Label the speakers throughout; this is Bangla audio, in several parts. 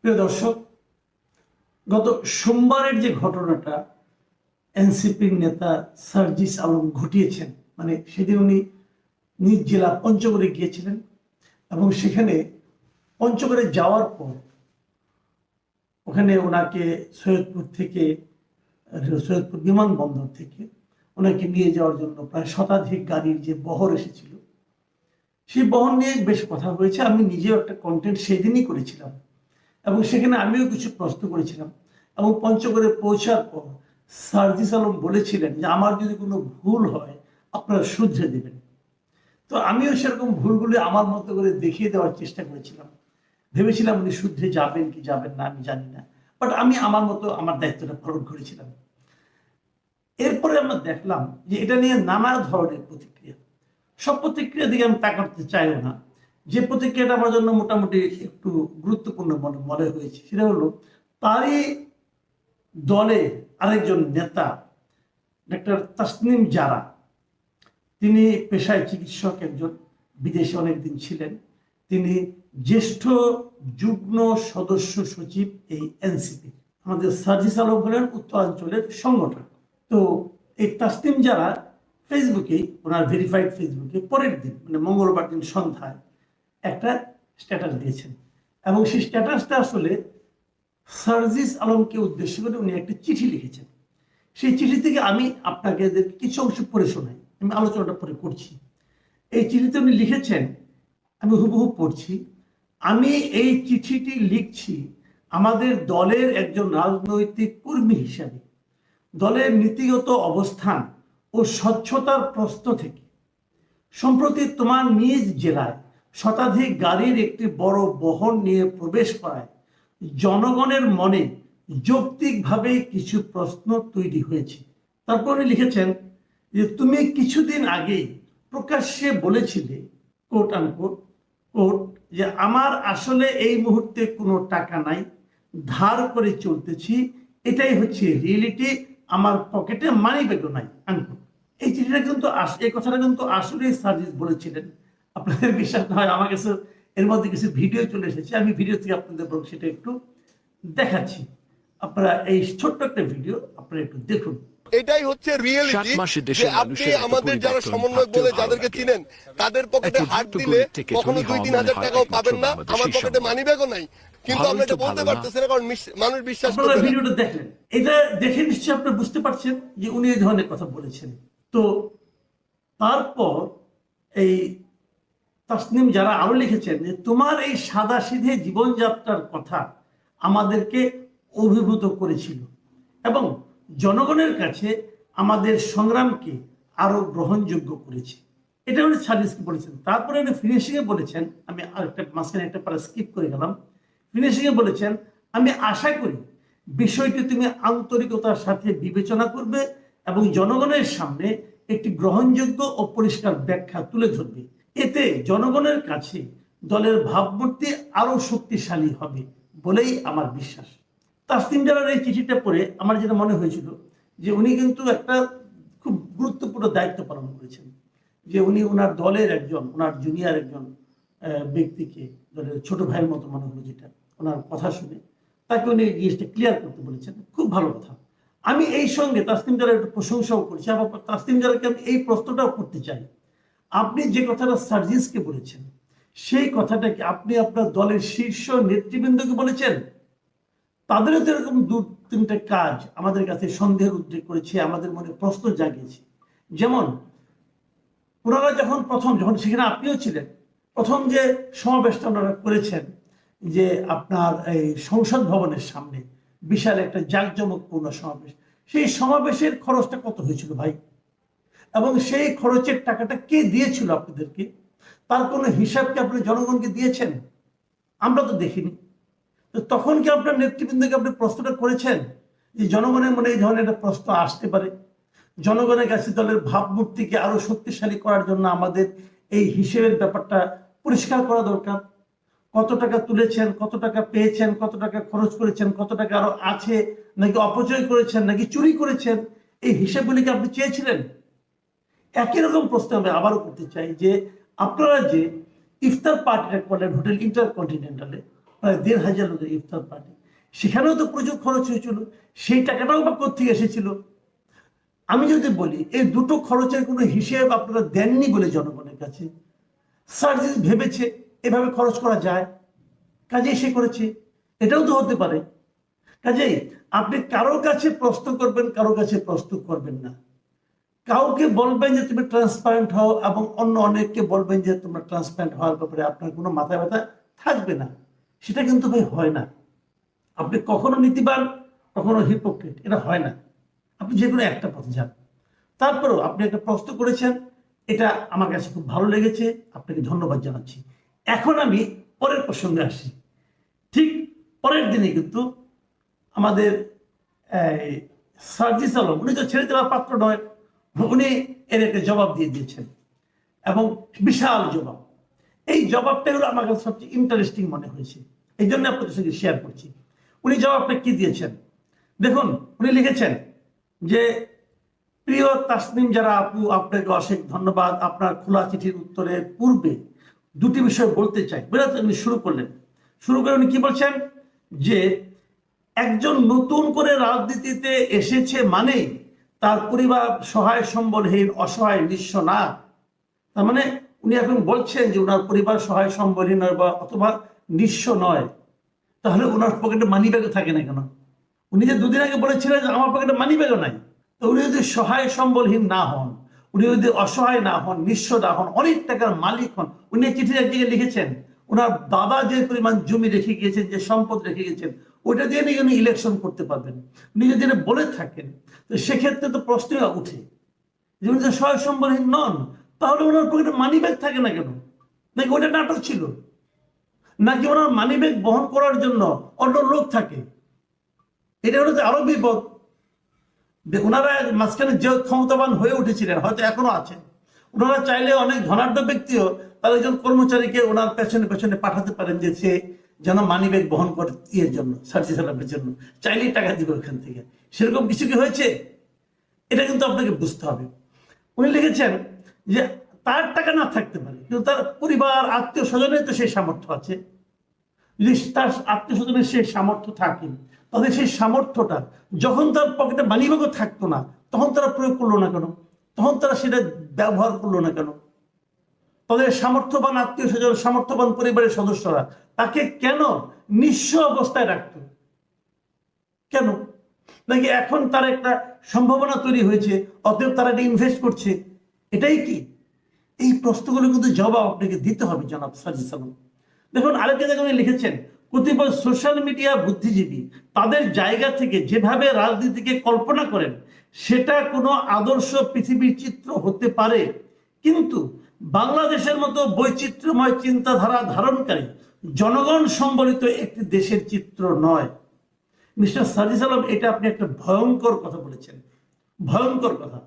Speaker 1: প্রিয় দর্শক, গত সোমবারের যে ঘটনাটা এনসিপির নেতা সার্জিস আলম ঘটিয়েছেন, মানে সেদিন উনি নিজ জেলা পঞ্চগড়ে গিয়েছিলেন এবং সেখানে পঞ্চগড়ে যাওয়ার পর ওখানে ওনাকে সৈয়দপুর বিমানবন্দর থেকে ওনাকে নিয়ে যাওয়ার জন্য প্রায় শতাধিক গাড়ির যে বহর এসেছিল, সেই বহর নিয়ে বেশ কথা হয়েছে। আমি নিজেও একটা কন্টেন্ট সেদিনই করেছিলাম এবং সেখানে আমিও কিছু প্রশ্ন করেছিলাম এবং পঞ্চগড়ে পৌঁছার পর সার্জিস আলম বলেছিলেন যে আমার যদি কোনো ভুল হয় আপনারা শুধরে দেবেন। তো আমিও সেরকম ভুলগুলি আমার মতো করে দেখিয়ে দেওয়ার চেষ্টা করেছিলাম। ভেবেছিলাম উনি শুধরে যাবেন কি যাবেন না আমি জানি না, বাট আমি আমার মতো আমার দায়িত্বটা পালন করেছিলাম। এরপরে আমরা দেখলাম যে এটা নিয়ে নানা ধরনের প্রতিক্রিয়া। সব প্রতিক্রিয়া দিকে আমি তাকাতে চাইও না। যে প্রতিক্রিয়াটা আমার জন্য মোটামুটি একটু গুরুত্বপূর্ণ মনে হয়েছে সেটা হলো তারই দলে আরেকজন নেতা ডক্টর তাসনিম জারা। তিনি পেশায় চিকিৎসক, একজন বিদেশে অনেকদিন ছিলেন। তিনি জ্যেষ্ঠ যুগ্ম সদস্য সচিব এই এনসিপি। আমাদের সার্জিস আলম হলেন উত্তরাঞ্চলের সংগঠক। তো এই তাসনিম জারা ফেসবুকে, ওনার ভেরিফাইড ফেসবুকে পরের দিন মানে মঙ্গলবার দিন সন্ধ্যায় একটা স্ট্যাটাস দিয়েছেন এবং সেই স্ট্যাটাসটা আসলে সার্জিস আলমকে উদ্দেশ্য করে উনি একটা চিঠি লিখেছেন। সেই চিঠি থেকে আমি আপনাকে কিছু অংশ পড়ে শোনাই, আমি আলোচনাটা পরে করছি। এই চিঠিতে উনি লিখেছেন, আমি হুবহু পড়ছি। আমি এই চিঠিটি লিখছি আমাদের দলের একজন রাজনৈতিক কর্মী হিসাবে, দলের নীতিগত অবস্থান ও স্বচ্ছতার প্রশ্ন থেকে। সম্প্রতি তোমার নিজ জেলায় শতাধিক গাড়ির একটি বড় বহর নিয়ে প্রবেশ করায় জনগণের মনে যৌক্তিকভাবে কিছু প্রশ্ন তৈরি হয়েছে। তারপর উনি লিখেছেন যে তুমি কিছুদিন আগেই প্রকাশ্যে বলেছিলে কোট আনকোট কোট যে আমার আসলে এই মুহূর্তে কোনো টাকা নাই, ধার করে চলতেছি, এটাই হচ্ছে রিয়েলিটি, আমার পকেটে মানি ব্যাগও নাই আনকোট। এই চিঠিটা কিন্তু এই কথাটা কিন্তু আসলেই সার্জিস বলেছিলেন। আপনাদের বিশ্বাস না হয়, আমার কাছে এর মধ্যে কিছু ভিডিও চলে এসেছে, আমি ভিডিও থেকে আপনাদের বরং সেটা একটু দেখাচ্ছি। আপনারা এই ছোট্ট একটা ভিডিও আপনারা একটু দেখুন।
Speaker 2: এটাই হচ্ছে রিয়েলিটি, যে আপনি আমাদের যারা সমন্বয় বলে যাদেরকে চিনেন তাদের পকেটে হাত দিলে কখনো 2-3 হাজার টাকাও পাবেন না, আমার পকেটে মানি ব্যাগও নাই, কিন্তু আমরা এটা বলতে পারতেছি না কারণ মানুষ বিশ্বাস করে না।
Speaker 1: ভিডিওটা দেখলেন, এটা দেখে নিশ্চয়ই আপনি বুঝতে পারছেন যে উনি এই ধরনের কথা বলেছেন। তো তারপর এই তাসনিম যারা আরো লিখেছেন যে তোমার এই সাদাসিধে জীবনযাত্রার কথা আমাদেরকে অভিভূত করেছিল এবং জনগণের কাছে আমাদের সংগ্রামকে আরো গ্রহণযোগ্য করেছে। এটা উনি সার্জিসকে বলেছেন। তারপরে উনি ফিনিশিংয়ে বলেছেন, আমি আরেকটা মাঝখানে একটা পারা স্কিপ করে গেলাম। ফিনিশিংয়ে বলেছেন, আমি আশা করি বিষয়টি তুমি আন্তরিকতার সাথে বিবেচনা করবে এবং জনগণের সামনে একটি গ্রহণযোগ্য ও পরিষ্কার ব্যাখ্যা তুলে ধরবে। এতে জনগণের কাছে দলের ভাবমূর্তি আরো শক্তিশালী হবে বলেই আমার বিশ্বাস। তাসনিম জারার এই চিঠিটা পড়ে আমার যেটা মনে হয়েছিল যে উনি কিন্তু একটা খুব গুরুত্বপূর্ণ দায়িত্ব পালন করেছেন। যে উনি ওনার দলের একজন, ওনার জুনিয়র একজন ব্যক্তিকে, দলের ছোট ভাইয়ের মতো মনে হলো, যেটা ওনার কথা শুনে তাকে উনি জিনিসটা ক্লিয়ার করতে বলেছেন। খুব ভালো কথা। আমি এই সঙ্গে তাসনিম জারার একটু প্রশংসাও করছি, আবার তাসনিম জারাকে আমি এই প্রশ্নটাও করতে চাই, আপনি যে কথাটা সার্জিসকে বলেছেন সেই কথাটাকে আপনি আপনার দলের শীর্ষ নেতৃবৃন্দকে বলেছেন? তাদেরও তো এরকম 2-3টে কাজ আমাদের কাছে সন্দেহের উদ্রেক করেছে, আমাদের মনে প্রশ্ন জাগিয়েছে। যেমন ওনারা যখন সেখানে আপনিও ছিলেন, প্রথম যে সমাবেশটা ওনারা করেছেন যে আপনার এই সংসদ ভবনের সামনে বিশাল একটা জাঁকজমকপূর্ণ সমাবেশ, সেই সমাবেশের খরচটা কত হয়েছিল ভাই? এবং সেই খরচের টাকাটা কে দিয়েছিল আপনাদেরকে? তার কোনো হিসাব কি আপনি জনগণকে দিয়েছেন? আমরা তো দেখিনি। তো তখন কি আপনার নেতৃবৃন্দকে আপনি প্রশ্নটা করেছেন যে জনগণের মনে এই ধরনের একটা প্রশ্ন আসতে পারে? জনগণের কাছে দলের ভাবমূর্তিকে আরো শক্তিশালী করার জন্য আমাদের এই হিসেবের ব্যাপারটা পরিষ্কার করা দরকার। কত টাকা তুলেছেন, কত টাকা পেয়েছেন, কত টাকা খরচ করেছেন, কত টাকা আরো আছে, নাকি অপচয় করেছেন, নাকি চুরি করেছেন, এই হিসেবগুলিকে আপনি চেয়েছিলেন? একই রকম প্রশ্ন আমি আবারও করতে চাই যে আপনারা যে ইফতার পার্টিটা করলেন হোটেল ইন্টারকন্টিনেন্টালে, প্রায় ১,৫০০ লোকের ইফতার পার্টি, সেখানেও তো প্রচুর খরচ হয়েছিল, সেই টাকাটাও বা কোত্থেকে এসেছিল? আমি যদি বলি এই দুটো খরচের কোনো হিসেব আপনারা দেননি বলে জনগণের কাছে, সার্জিস ভেবেছে এভাবে খরচ করা যায়, কাজেই সে করেছে, এটাও তো হতে পারে। কাজেই আপনি কারো কাছে প্রশ্ন করবেন, কারো কাছে প্রশ্ন করবেন না, কাউকে বলবেন যে তুমি ট্রান্সপারেন্ট হও এবং অন্য অনেককে বলবেন যে তোমরা ট্রান্সপারেন্ট হওয়ার ব্যাপারে আপনার কোনো মাথা ব্যথা থাকবে না, সেটা কিন্তু ভাই হয় না। আপনি কখনো নীতিবান, কখনো হিপোক্রেট, এটা হয় না। আপনি যে কোনো একটা পথে যান। তারপরেও আপনি একটা প্রশ্ন করেছেন, এটা আমার কাছে খুব ভালো লেগেছে, আপনাকে ধন্যবাদ জানাচ্ছি। এখন আমি পরের প্রসঙ্গে আসি। ঠিক পরের দিনে কিন্তু আমাদের সার্জিস আলম, উনি তো ছেড়ে দেওয়ার পাত্র নয়, উনি এর একটা জবাব দিয়ে দিয়েছেন এবং বিশাল জবাব। এই জবাবটা হলো আমার কাছে সবচেয়ে ইন্টারেস্টিং মনে হয়েছে, এই জন্য আপনাদের সঙ্গে শেয়ার করছি। উনি জবাবটা কি দিয়েছেন দেখুন। উনি লিখেছেন যে, প্রিয় তাসনিম যারা আপু, আপনাকে অশেষ ধন্যবাদ। আপনার খোলা চিঠির উত্তরের পূর্বে দুটি বিষয় বলতে চাই। বেরোতে উনি শুরু করলেন, শুরু করে উনি কি বলছেন যে একজন নতুন করে রাজনীতিতে এসেছে মানে তার পরিবার সহায় সম্বলহীন, অসহায়, নিঃস্ব না। তার মানে উনি এখন বলছেন যে ওনার পরিবার সহায় সম্বলহীন বা অথবা নিঃস্ব নয়। তাহলে ওনার পকেটে মানি ব্যাগও থাকে না কেন? উনি যে দুদিন আগে বলেছিলেন যে আমার পকেটে মানি ব্যাগও নাই। তো উনি যদি সহায় সম্বলহীন না হন, উনি যদি অসহায় না হন, নিঃস্ব না হন, অনেক টাকার মালিক হন। উনি চিঠি একদিকে লিখেছেন ওনার দাদা যে পরিমাণ জমি রেখে গিয়েছেন, যে সম্পদ রেখে গেছেন, ওইটা দিয়ে নিয়ে উনি ইলেকশন করতে পারবেন। উনি যদি বলে থাকেন তো সেক্ষেত্রে তো প্রশ্ন উঠে যে উনি যে সহায় সম্বলহীন নন, তাহলে ওনার পকেটে মানি ব্যাগ থাকে না কেন? নাকি ওটা নাটক ছিল? নাকি ওনার মানি ব্যাগ বহন করার জন্য অন্য লোক থাকে? এটা হলো আরো বিপদ। ওনারা মাঝখানে যে ক্ষমতাবান হয়ে উঠেছিলেন, হয়তো এখনো আছেন, ওনারা চাইলে অনেক ধনাঢ্য ব্যক্তিও তার একজন কর্মচারীকে ওনার পেছনে পেছনে পাঠাতে পারেন যে সে যেন মানি ব্যাগ বহন করে ইয়ের জন্য, সার্জি সালামের জন্য, চাইলেই টাকা দিবে ওখান থেকে। সেরকম কিছু কি হয়েছে? এটা কিন্তু আপনাকে বুঝতে হবে। উনি লিখেছেন যে তার টাকা না থাকতে পারে, কিন্তু তার পরিবার, আত্মীয় স্বজনের তো সেই সামর্থ্য আছে। যদি তার আত্মীয় স্বজনের সেই সামর্থ্য থাকে, তাদের সেই সামর্থ্যটা যখন তার পকেটে মানিব্যাগও থাকতো না, তখন তারা প্রয়োগ করলো না কেন? তখন তারা সেটা ব্যবহার করলো না কেন? তাদের সামর্থ্যবান আত্মীয় স্বজন, সামর্থ্যবান পরিবারের সদস্যরা তাকে কেন নিঃস্ব অবস্থায় রাখত? কেন? নাকি এখন তার একটা সম্ভাবনা তৈরি হয়েছে, অতএব তারা এটা ইনভেস্ট করছে? এটাই কি? এই প্রশ্নগুলো কিন্তু জবাব আপনাকে দিতে হবে জনাব সার্জিস আলম। দেখুন আরেকটা জায়গায় উনি লিখেছেন, কতিপয় সোশ্যাল মিডিয়া বুদ্ধিজীবী তাদের জায়গা থেকে যেভাবে রাজনীতিকে কল্পনা করেন সেটা কোনো আদর্শ পৃথিবীর চিত্র হতে পারে, কিন্তু বাংলাদেশের মতো বৈচিত্র্যময় চিন্তাধারা ধারণকারী জনগণ সম্বলিত একটি দেশের চিত্র নয়। মিস্টার সার্জিস আলম, এটা আপনি একটা ভয়ঙ্কর কথা বলেছেন। ভয়ঙ্কর কথা।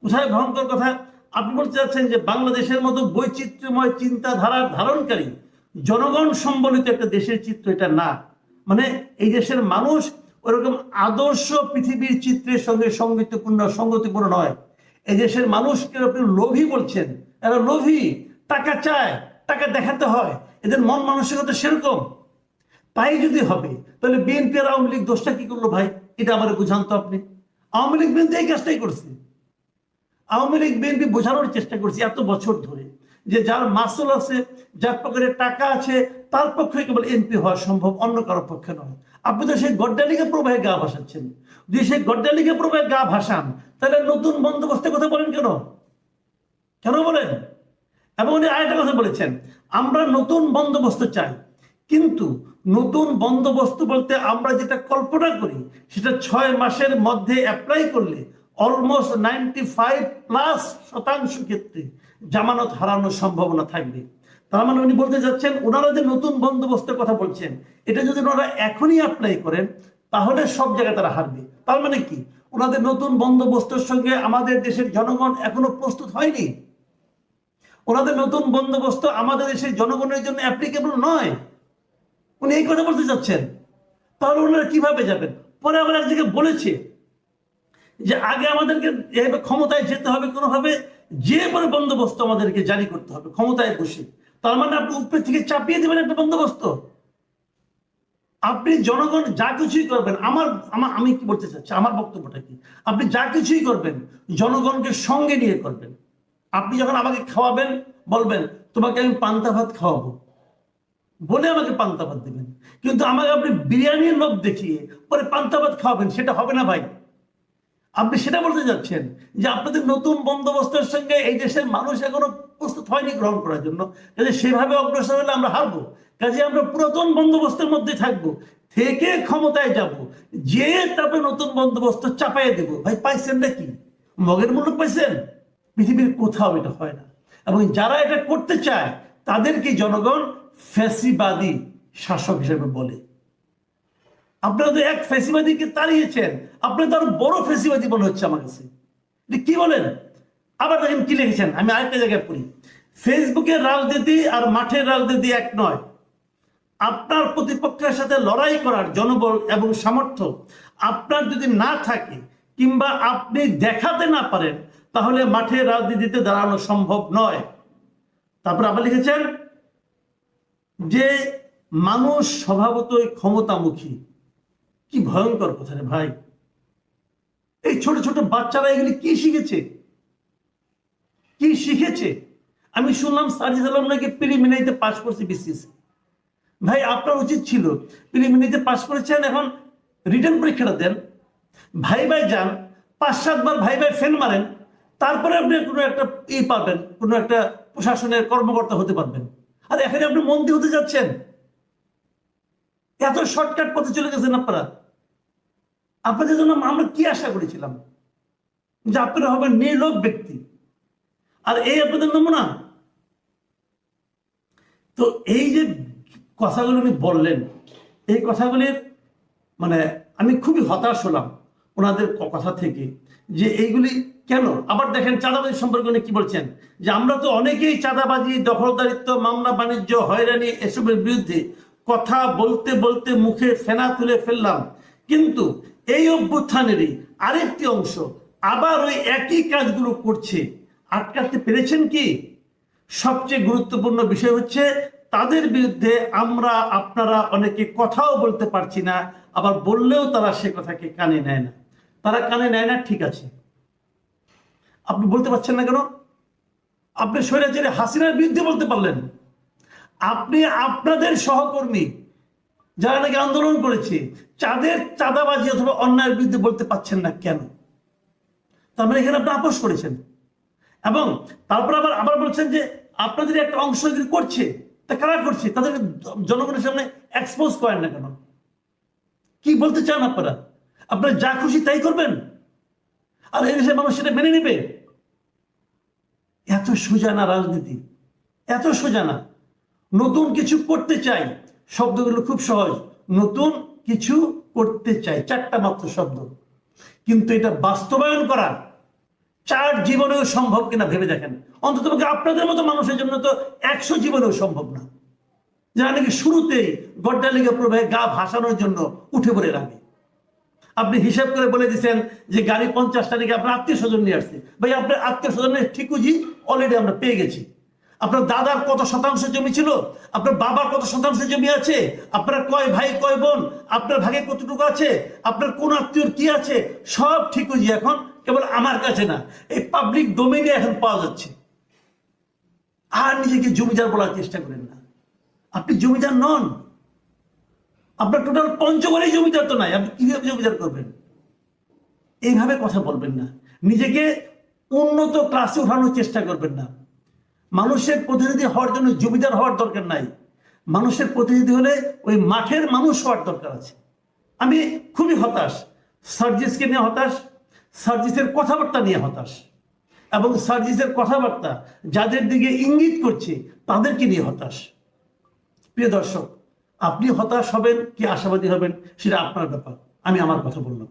Speaker 1: কোথায় ভয়ঙ্কর কথা? আপনি বলতে চাচ্ছেন যে বাংলাদেশের মতো বৈচিত্র্যময় চিন্তাধারার ধারণকারী জনগণ সম্বলিত একটা দেশের চিত্র এটা না। মানে এই দেশের মানুষ ওরকম আদর্শ পৃথিবীর চিত্রের সঙ্গে সঙ্গতিপূর্ণ নয়। এই দেশের মানুষকে আপনি লোভী বলছেন, এরা লোভী, টাকা চায়, টাকা দেখাতে হয়, এদের মন মানসিকতা সেরকম। তাই যদি হবে তাহলে বিএনপি আর আওয়ামী লীগ দোষটা কি করলো ভাই? এটা আমার বুঝান তো আপনি। আওয়ামী লীগ বিএনপি এই কাজটাই করছে। আওয়ামী লীগ বিএনপি বোঝানোর চেষ্টা করছে এত বছর ধরে যে যার মাসুল আছে, যার পকেটে টাকা আছে, তার পক্ষে কেবল এমপি হওয়া সম্ভব, অন্য কারোর পক্ষে নয়। আপনি তো সেই গড্ডালিকে প্রবাহে গা ভাসাচ্ছেন। যদি সেই গড্ডালিকে প্রবাহে গা ভাসান তাহলে নতুন বন্দোবস্তের কথা বলেন কেন? কেন বলেন? এবং উনি আরেকটা কথা বলেছেন, আমরা নতুন বন্দোবস্ত চাই, কিন্তু নতুন বন্দোবস্ত বলতে আমরা যেটা কল্পনা করি সেটা 6 মাসের মধ্যে অ্যাপ্লাই করলে অলমোস্ট 95+ ক্ষেত্রে জামানত হারানোর সম্ভাবনা থাকবে। তার মানে উনি বলতে যাচ্ছেন ওনারা যে নতুন বন্দোবস্তের কথা বলছেন, এটা যদি ওনারা এখনই অ্যাপ্লাই করেন তাহলে সব জায়গায় তারা হারবে। তার মানে কি? ওনাদের নতুন বন্দোবস্তের সঙ্গে আমাদের দেশের জনগণ এখনো প্রস্তুত হয়নি। ওনাদের নতুন বন্দোবস্ত আমাদের দেশের জনগণের জন্য অ্যাপ্লিকেবল নয়। উনি এই কথা বলতে চাচ্ছেন। তাহলে ওনারা কিভাবে যাবেন? পরে আবার এক জায়গায় বলেছে যে আগে আমাদেরকে ক্ষমতায় যেতে হবে কোনোভাবে, যে পরে বন্দোবস্ত আমাদেরকে জারি করতে হবে ক্ষমতায় বসে। তার মানে আপনি উপরে থেকে চাপিয়ে দেবেন একটা বন্দোবস্ত? আপনি জনগণ যা কিছুই করবেন, আমি কি বলতে চাচ্ছি, আমার বক্তব্যটা কি, আপনি যা কিছুই করবেন জনগণকে সঙ্গে নিয়ে করবেন। আপনি যখন আমাকে খাওয়াবেন বলবেন তোমাকে আমি পান্তা ভাত খাওয়াবো বলে আমাকে পান্তা ভাত দিবেন, কিন্তু আমাকে আপনি বিরিয়ানির লোভ দেখিয়ে পরে পান্তা ভাত খাওয়াবেন, সেটা হবে না ভাই। আপনি সেটা বলতে যাচ্ছেন যে আপনাদের নতুন বন্দোবস্তের সঙ্গে এই দেশের মানুষ এখনো প্রস্তুত হয়নি গ্রহণ করার জন্য, কাজে সেভাবে অগ্রসর হলে আমরা হারবো। কাজে আমরা পুরাতন বন্দোবস্তের মধ্যে থাকবো, থেকে ক্ষমতায় যাব, যে তারপরে নতুন বন্দোবস্ত চাপাইয়ে দেবো। ভাই পাইছেন নাকি? মগের মূল্য পাইছেন? পৃথিবীর কোথাও এটা হয় না। এবং যারা এটা করতে চায় তাদেরকে জনগণ ফ্যাসিবাদী শাসক হিসেবে বলে। আপনারা তো এক ফ্যাসিবাদীকে তাড়িয়েছেন, আপনার তো আরো বড় ফ্যাসিবাদী মনে হচ্ছে আমার কাছে। কি বলেন? আবার দেখেন কি লিখেছেন, আমি আরেকটা জায়গায় পড়ি, ফেসবুকের রাজনীতি আর মাঠের রাজনীতি এক নয়। আপনার প্রতিপক্ষের সাথে লড়াই করার জনবল এবং সামর্থ্য আপনার যদি না থাকে কিংবা আপনি দেখাতে না পারেন তাহলে মাঠের রাজনীতিতে দাঁড়ানো সম্ভব নয়। তারপর আবার লিখেছেন যে মানুষ স্বভাবতই ক্ষমতামুখী। কি ভয়ঙ্কর কথা রে ভাই! এই ছোট ছোট বাচ্চারা এগুলি কি শিখেছে, কি শিখেছে? আমি শুনলাম সার্জিস আলম নাকি প্রিলিমিনারিতে পাস করছে বিসিএস। ভাই আপনার উচিত ছিল প্রিলিমিনারিতে পাস করেছেন, এখন রিটার্ন পরীক্ষাটা দেন, ভাই যান, 5-7 বার ভাই ফেল মারেন, তারপরে আপনি কোনো একটা পাবেন, কোনো একটা প্রশাসনের কর্মকর্তা হতে পারবেন। আর এখানে আপনি মন্ত্রী হতে যাচ্ছেন, এত শর্টকাট পথে চলে গেছেন আপনারা। আপনাদের জন্য আমরা কি আশা করেছিলাম যে আপনারা হবেন নির্লোভ ব্যক্তি, আর এই আপনাদের নমুনা। তো এই যে কথাগুলো উনি বললেন, এই কথাগুলির মানে আমি খুবই হতাশ হলাম ওনাদের কথা থেকে, যে এইগুলি কেন। আবার দেখেন চাঁদাবাজি সম্পর্কে উনি কি বলছেন, যে আমরা তো অনেকেই চাঁদাবাজি, দখলদারিত্ব, মামলা বাণিজ্য, হয়রানি এসবের বিরুদ্ধে কথা বলতে বলতে মুখে ফেনা তুলে ফেললাম, কিন্তু এই অভ্যুত্থানেরই আরেকটি অংশ আবার ওই একই কাজগুলো করছে, আটকাতে পেরেছেন কি? সবচেয়ে গুরুত্বপূর্ণ বিষয় হচ্ছে তাদের বিরুদ্ধে আমরা আপনারা অনেকে কথাও বলতে পারছি না, আবার বললেও তারা সে কথাকে কানে নেয় না। তারা কানে নেয় না, ঠিক আছে, আপনি বলতে পারছেন না কেন? আপনি স্বৈরাচারী হাসিনার বিরুদ্ধে বলতে পারলেন, আপনি আপনাদের সহকর্মী যারা নাকি আন্দোলন করেছে তাদের চাঁদাবাজি অথবা অন্যায়ের বিরুদ্ধে বলতে পারছেন না কেন? তার মানে এখানে আপনি আপোষ করেছেন, এবং তারপর আবার বলছেন যে আপনাদের একটা অংশ যদি করছে, তা কারা করছে তাদেরকে জনগণের সামনে এক্সপোজ করেন না কেন? কি বলতে চান আপনারা? আপনারা যা খুশি তাই করবেন, আর এই দেশের মানুষ সেটা মেনে নেবে? এত সোজা না রাজনীতি, এত সোজা না। নতুন কিছু করতে চাই, শব্দগুলো খুব সহজ, নতুন কিছু করতে চাই, 4টা মাত্র শব্দ, কিন্তু এটা বাস্তবায়ন করা 4 জীবনেও সম্ভব কিনা ভেবে দেখেন। অন্তত আপনাদের মতো মানুষের জন্য তো 100 জীবনেও সম্ভব না, যারা নাকি শুরুতেই গড্ডালিকা প্রবাহে গা ভাসানোর জন্য উঠে পড়ে লাগে। আপনি হিসাব করে বলে দিচ্ছেন যে গাড়ি 50টা নাকি আপনার আত্মীয় স্বজন নিয়ে আসছে। ভাই আপনার আত্মীয় স্বজনের ঠিকুজি অলরেডি আমরা পেয়ে গেছি। আপনার দাদার কত শতাংশ জমি ছিল, আপনার বাবার কত শতাংশ জমি আছে, আপনার কয় ভাই কয় বোন, আপনার ভাগে কতটুকু আছে, আপনার কোন আত্মীয়র কি আছে, সব ঠিকুজি এখন কেবল আমার কাছে না, এই পাবলিক ডোমেইনে এখন পাওয়া যাচ্ছে। আর নিজেকে জমিদার বলার চেষ্টা করেন না, আপনি জমিদার নন। আপনার টোটাল পঞ্চগড়েই জমিদার তো নাই, আপনি কিভাবে জমিদার করবেন? এইভাবে কথা বলবেন না, নিজেকে উন্নত ক্লাসে উঠানোর চেষ্টা করবেন না। মানুষের প্রতিনিধি হওয়ার জন্য জমিদার হওয়ার দরকার নাই, মানুষের প্রতিনিধি হলে ওই মাঠের মানুষ হওয়ার দরকার আছে। আমি খুবই হতাশ, সার্জিসকে নিয়ে হতাশ, সার্জিসের কথাবার্তা নিয়ে হতাশ, এবং সার্জিসের কথাবার্তা যাদের দিকে ইঙ্গিত করছে তাদেরকে নিয়ে হতাশ। প্রিয় দর্শক, আপনি হতাশ হবেন কি আশাবাদী হবেন সেটা আপনার ব্যাপার, আমি আমার কথা বললাম।